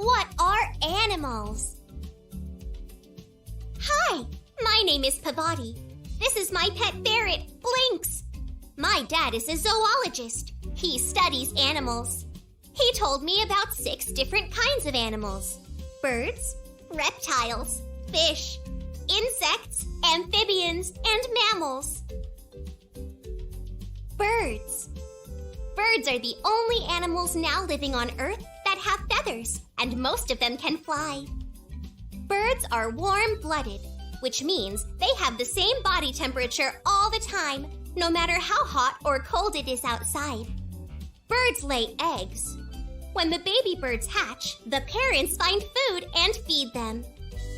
What are animals? Hi, my name is Pavati. This is my pet ferret, Blinks. My dad is a zoologist. He studies animals. He told me about 6 different kinds of animals: birds, reptiles, fish, insects, amphibians, and mammals. Birds. Birds are the only animals now living on Earth that have feathers, and most of them can fly. Birds are warm-blooded, which means they have the same body temperature all the time, no matter how hot or cold it is outside. Birds lay eggs. When the baby birds hatch, the parents find food and feed them.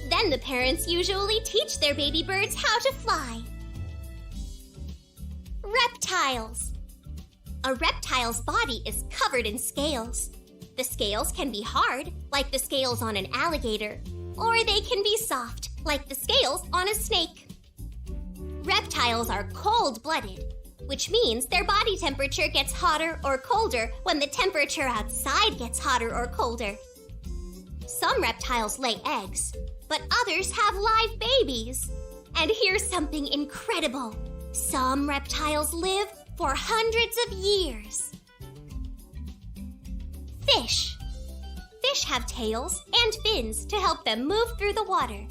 Then the parents usually teach their baby birds how to fly. Reptiles. A reptile's body is covered in scales. The scales can be hard, like the scales on an alligator, or they can be soft, like the scales on a snake. Reptiles are cold-blooded, which means their body temperature gets hotter or colder when the temperature outside gets hotter or colder. Some reptiles lay eggs, but others have live babies. And here's something incredible. Some reptiles live for hundreds of years. Fish. Fish have tails and fins to help them move through the water.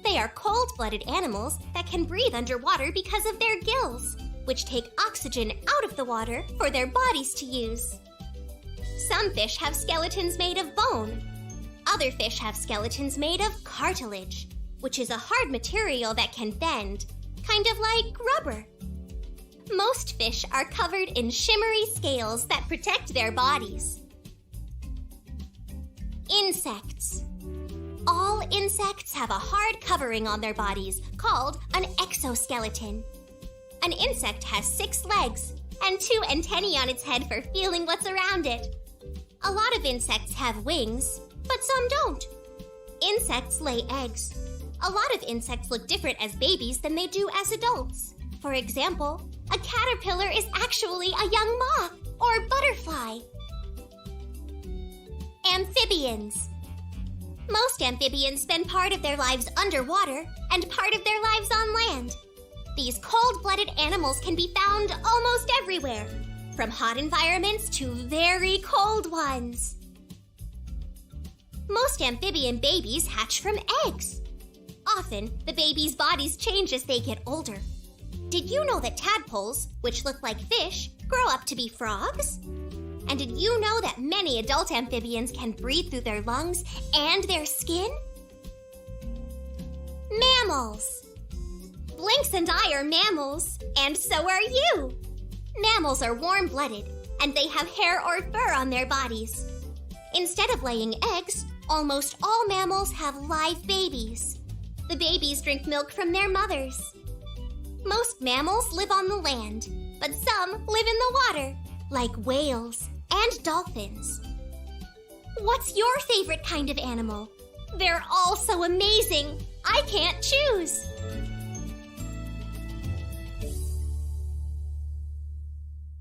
They are cold-blooded animals that can breathe underwater because of their gills, which take oxygen out of the water for their bodies to use. Some fish have skeletons made of bone. Other fish have skeletons made of cartilage, which is a hard material that can bend, kind of like rubber. Most fish are covered in shimmery scales that protect their bodies. Insects. All insects have a hard covering on their bodies called an exoskeleton. An insect has 6 legs and 2 antennae on its head for feeling what's around it. A lot of insects have wings, but some don't. Insects lay eggs. A lot of insects look different as babies than they do as adults. For example, a caterpillar is actually a young moth or butterfly. Amphibians. Most amphibians spend part of their lives underwater and part of their lives on land. These cold-blooded animals can be found almost everywhere, from hot environments to very cold ones. Most amphibian babies hatch from eggs. Often, the babies' bodies change as they get older. Did you know that tadpoles, which look like fish, grow up to be frogs? And did you know that many adult amphibians can breathe through their lungs and their skin? Mammals. Blinks and I are mammals, and so are you. Mammals are warm-blooded, and they have hair or fur on their bodies. Instead of laying eggs, almost all mammals have live babies. The babies drink milk from their mothers. Most mammals live on the land, but some live in the water, like whales and dolphins. What's your favorite kind of animal? They're all so amazing, I can't choose.